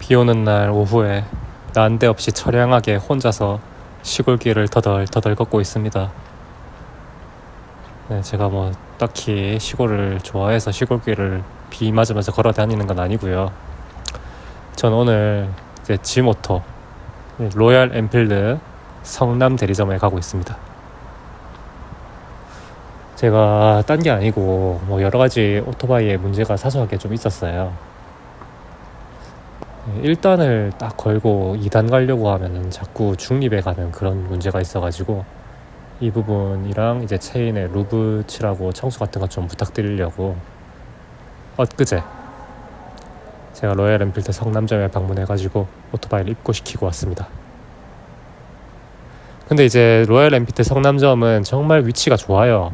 비 오는 날 오후에 난데없이 처량하게 혼자서 시골길을 더덜더덜 걷고 있습니다. 네, 제가 뭐 딱히 시골을 좋아해서 시골길을 비 맞으면서 걸어 다니는 건 아니고요. 전 오늘 이제 G모토 로얄 엔필드 성남 대리점에 가고 있습니다. 제가 딴 게 아니고 뭐 여러 가지 오토바이에 문제가 사소하게 좀 있었어요. 1단을 딱 걸고 2단 가려고 하면은 자꾸 중립에 가는 그런 문제가 있어가지고 이 부분이랑 이제 체인에 루브 칠하고 청소 같은 거 좀 부탁드리려고 엊그제 제가 로얄 엔필드 성남점에 방문해가지고 오토바이를 입고시키고 왔습니다. 근데 이제 로얄 엔필드 성남점은 정말 위치가 좋아요.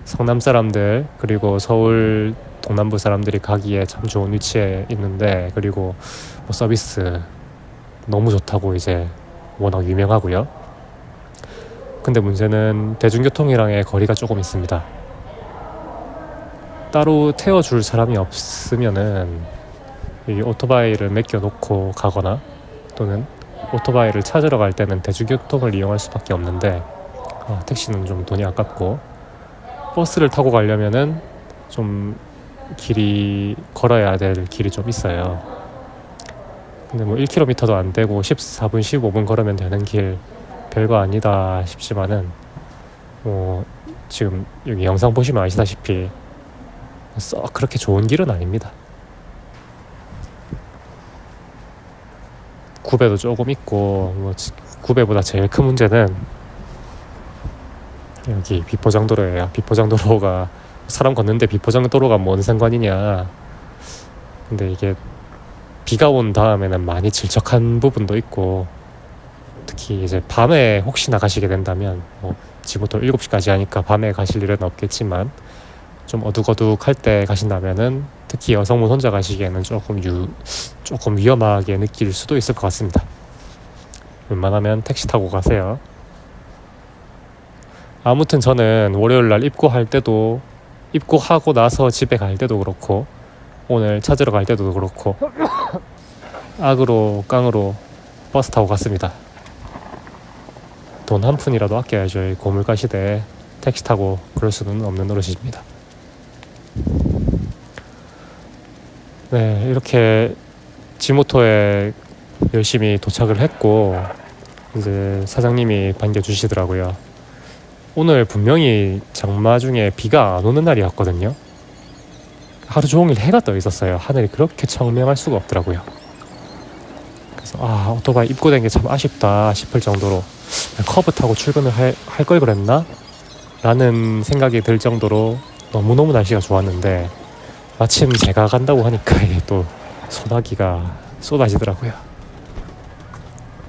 성남 사람들 그리고 서울 동남부 사람들이 가기에 참 좋은 위치에 있는데, 그리고 뭐 서비스 너무 좋다고 이제 워낙 유명하고요. 근데 문제는 대중교통이랑의 거리가 조금 있습니다. 따로 태워줄 사람이 없으면은 이 오토바이를 맡겨놓고 가거나 또는 오토바이를 찾으러 갈 때는 대중교통을 이용할 수밖에 없는데, 택시는 좀 돈이 아깝고 버스를 타고 가려면은 좀 길이 걸어야 될 길이 좀 있어요. 근데 뭐 1km도 안 되고 14분 15분 걸으면 되는 길 별거 아니다 싶지만은 뭐 지금 여기 영상 보시면 아시다시피 썩 그렇게 좋은 길은 아닙니다. 구배도 조금 있고, 뭐 구배보다 제일 큰 문제는 여기 비포장도로예요. 비포장도로가 사람 걷는데 비포장도로가 뭔 상관이냐. 근데 이게 비가 온 다음에는 많이 질척한 부분도 있고, 특히 이제 밤에 혹시 나가시게 된다면 뭐 지금부터 7시까지 하니까 밤에 가실 일은 없겠지만 좀 어둑어둑할 때 가신다면은 특히 여성분 혼자 가시기에는 조금 위험하게 느낄 수도 있을 것 같습니다. 웬만하면 택시 타고 가세요. 아무튼 저는 월요일날 입고하고 나서 집에 갈 때도 그렇고 오늘 찾으러 갈 때도 그렇고 악으로 깡으로 버스 타고 갔습니다. 돈 한 푼이라도 아껴야죠. 이 고물가 시대에 택시 타고 그럴 수는 없는 노릇입니다. 네, 이렇게 G모토에 열심히 도착을 했고 이제 사장님이 반겨주시더라고요. 오늘 분명히 장마 중에 비가 안 오는 날이었거든요. 하루 종일 해가 떠 있었어요. 하늘이 그렇게 청명할 수가 없더라고요. 그래서 오토바이 입고된 게 참 아쉽다 싶을 정도로 커브 타고 출근을 할 걸 그랬나? 라는 생각이 들 정도로 너무너무 날씨가 좋았는데 마침 제가 간다고 하니까 이게 또 소나기가 쏟아지더라고요.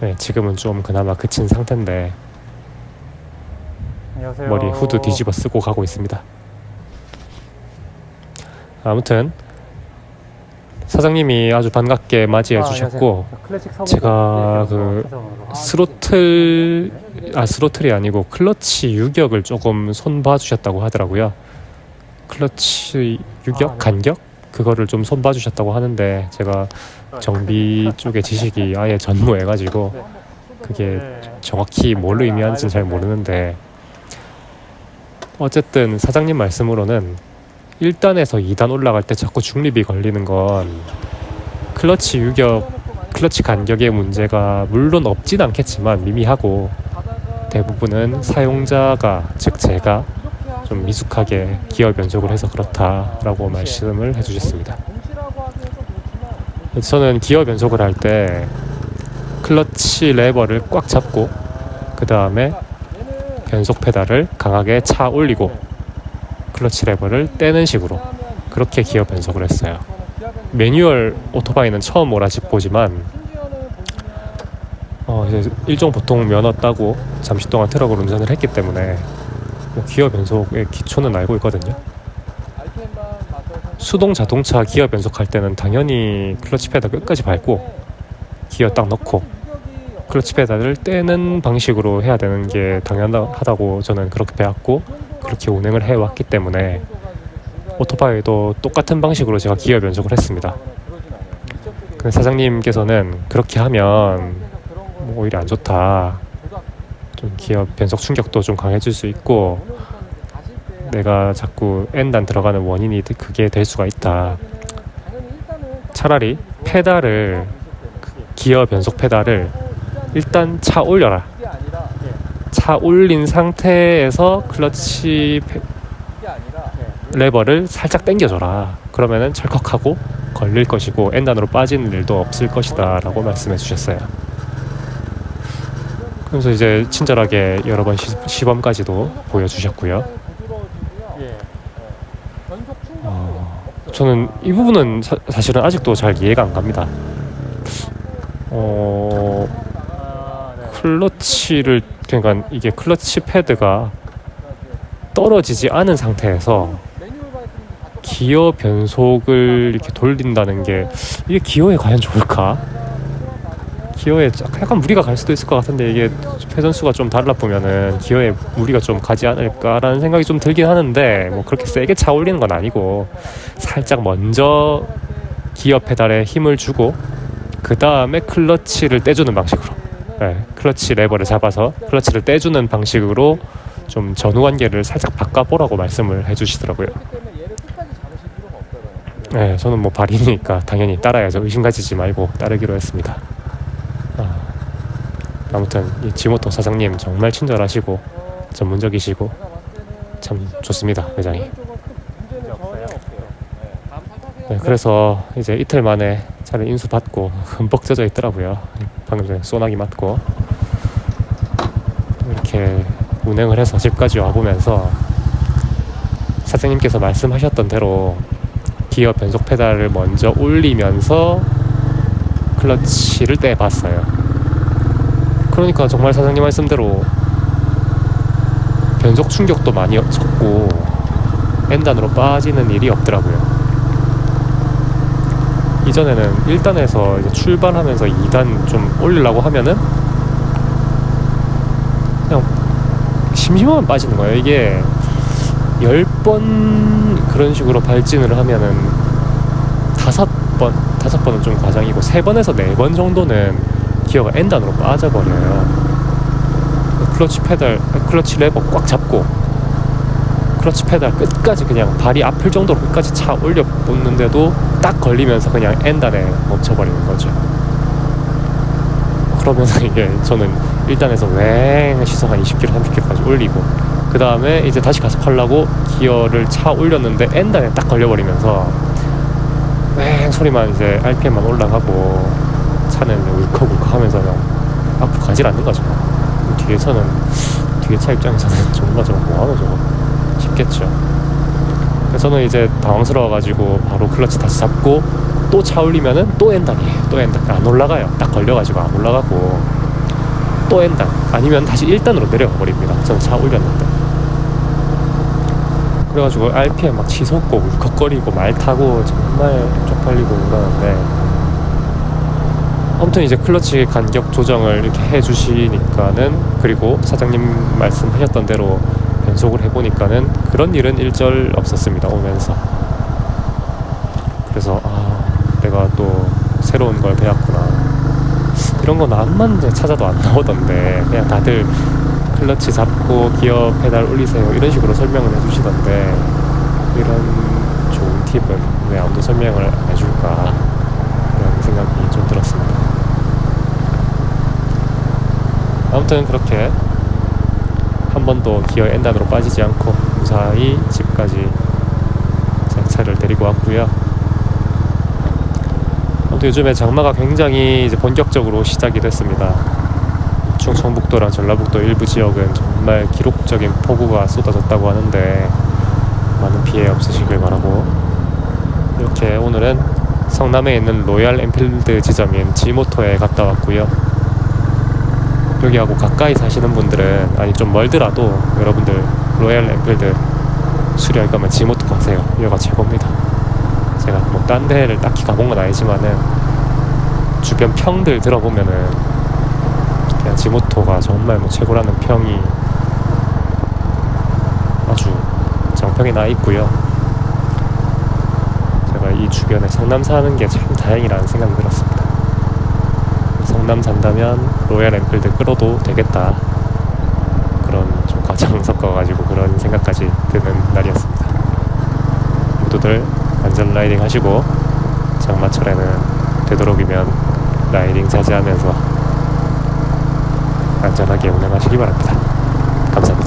네, 지금은 좀 그나마 그친 상태인데 안녕하세요. 머리 후드 뒤집어 쓰고 가고 있습니다. 아무튼 사장님이 아주 반갑게 맞이해 주셨고 제가 그 스로틀이 아니고 클러치 유격을 조금 손봐 주셨다고 하더라고요. 클러치 유격? 간격? 그거를 좀 손봐 주셨다고 하는데 제가 정비 쪽의 지식이 아예 전무해가지고 그게 정확히 뭘 의미하는지는 잘 모르는데, 어쨌든 사장님 말씀으로는 1단에서 2단 올라갈 때 자꾸 중립이 걸리는 건 클러치 간격의 문제가 물론 없진 않겠지만 미미하고 대부분은 사용자가, 즉 제가 좀 미숙하게 기어 변속을 해서 그렇다라고 말씀을 해주셨습니다. 저는 기어 변속을 할 때 클러치 레버를 꽉 잡고 그 다음에 변속 페달을 강하게 차 올리고 클러치 레버를 떼는 식으로 그렇게 기어 변속을 했어요. 매뉴얼 오토바이는 처음 몰아보지만 이제 일종 보통 면허 따고 잠시 동안 트럭을 운전을 했기 때문에 기어 변속의 기초는 알고 있거든요. 수동 자동차 기어 변속할 때는 당연히 클러치 페달 끝까지 밟고 기어 딱 넣고 클러치 페달을 떼는 방식으로 해야 되는 게 당연하다고 저는 그렇게 배웠고 그렇게 운행을 해왔기 때문에 오토바이도 똑같은 방식으로 제가 기어 변속을 했습니다. 근데 사장님께서는 그렇게 하면 뭐 오히려 안 좋다. 좀 기어 변속 충격도 좀 강해질 수 있고 내가 자꾸 N단 들어가는 원인이 그게 될 수가 있다. 차라리 페달을 기어 변속 페달을 일단 차 올려라. 차 올린 상태에서 클러치 레버를 살짝 당겨줘라. 그러면은 철컥하고 걸릴 것이고 N단으로 빠지는 일도 없을 것이다 라고 말씀해 주셨어요. 그래서 이제 친절하게 여러 번 시범까지도 보여주셨고요. 저는 이 부분은 사실은 아직도 잘 이해가 안 갑니다. 클러치를 그러니까 이게 클러치 패드가 떨어지지 않은 상태에서 기어 변속을 이렇게 돌린다는 게 이게 기어에 과연 좋을까? 기어에 약간 무리가 갈 수도 있을 것 같은데 이게 회전수가 좀 달라 보면은 기어에 무리가 좀 가지 않을까라는 생각이 좀 들긴 하는데 뭐 그렇게 세게 차 올리는 건 아니고 살짝 먼저 기어 페달에 힘을 주고 그 다음에 클러치를 떼주는 방식으로 클러치 레버를 잡아서 클러치를 떼주는 방식으로 좀 전후 관계를 살짝 바꿔보라고 말씀을 해주시더라고요. 네, 저는 뭐 발인이니까 당연히 따라야죠. 의심 가지지 말고 따르기로 했습니다. 아무튼 이 지모토 사장님 정말 친절하시고 전문적이시고 참 좋습니다. 매장이. 네, 그래서 이제 이틀 만에 차를 인수받고 흠뻑 젖어 있더라고요. 방금 전에 소나기 맞고 이렇게 운행을 해서 집까지 와보면서 사장님께서 말씀하셨던 대로 기어 변속 페달을 먼저 올리면서 클러치를 떼봤어요. 그러니까 정말 사장님 말씀대로 변속 충격도 많이 적고 N단으로 빠지는 일이 없더라고요. 이전에는 1단에서 이제 출발하면서 2단 좀 올리려고 하면은 그냥 심심하면 빠지는 거예요. 이게 10번 그런 식으로 발진을 하면은 5번은 좀 과장이고 3번에서 4번 정도는 기어가 N단으로 빠져버려요. 클러치 레버 꽉 잡고 클러치 페달 끝까지 그냥 발이 아플 정도로 끝까지 차 올려 놓는데도 딱 걸리면서 그냥 N단에 멈춰버리는 거죠. 그러면서 이게 저는 1단에서 웽 시속 한 20km, 30km까지 올리고 그 다음에 이제 다시 가속하려고 기어를 차 올렸는데 N단에 딱 걸려버리면서 웽 소리만 이제 RPM만 올라가고 차는 울컥울컥 하면서 그냥 앞으로 가질 않는 거죠. 뒤에 차 입장에서는 정말 저거 뭐하노 저거 싶겠죠. 그래서 저는 이제 당황스러워가지고 바로 클러치 다시 잡고 또 차 올리면은 또 N단이에요. 또 N단 안 올라가요. 딱 걸려가지고 안 올라가고 또 N단 아니면 다시 1단으로 내려가 버립니다. 저는 차 올렸는데 그래가지고 RPM 막 치솟고 울컥거리고 말 타고 정말 쪽팔리고 그러는데 아무튼 이제 클러치 간격 조정을 이렇게 해주시니까는 그리고 사장님 말씀하셨던 대로 변속을 해보니까는 그런 일은 일절 없었습니다. 오면서 그래서 내가 또 새로운 걸 배웠구나. 이런 거 남만 이제 찾아도 안 나오던데 그냥 다들 클러치 잡고 기어 페달 올리세요 이런 식으로 설명을 해주시던데 이런 좋은 팁은 왜 아무도 설명을 안 해줄까 그런 생각이 좀 들었습니다. 아무튼 그렇게 한 번도 기어 N단으로 빠지지 않고 무사히 집까지 제 차를 데리고 왔고요. 아무튼 요즘에 장마가 굉장히 이제 본격적으로 시작이 됐습니다. 충청북도랑 전라북도 일부 지역은 정말 기록적인 폭우가 쏟아졌다고 하는데 많은 피해 없으시길 바라고 이렇게 오늘은 성남에 있는 로얄 엔필드 지점인 지모토에 갔다 왔고요. 여기하고 가까이 사시는 분들은 아니 좀 멀더라도 여러분들 로얄 엔필드 수리할 거면 지모토 가세요. 여기가 최고입니다. 제가 뭐 딴 데를 딱히 가본 건 아니지만은 주변 평들 들어보면은 그냥 지모토가 정말 뭐 최고라는 평이 아주 정평이 나 있고요. 제가 이 주변에 성남 사는 게 참 다행이라는 생각이 들었습니다. 전남 산다면 로얄 엔필드 끌어도 되겠다, 그런 좀 과장 섞어가지고 그런 생각까지 드는 날이었습니다. 모두들 안전 라이딩 하시고 장마철에는 되도록이면 라이딩 자제하면서 안전하게 운행하시기 바랍니다. 감사합니다.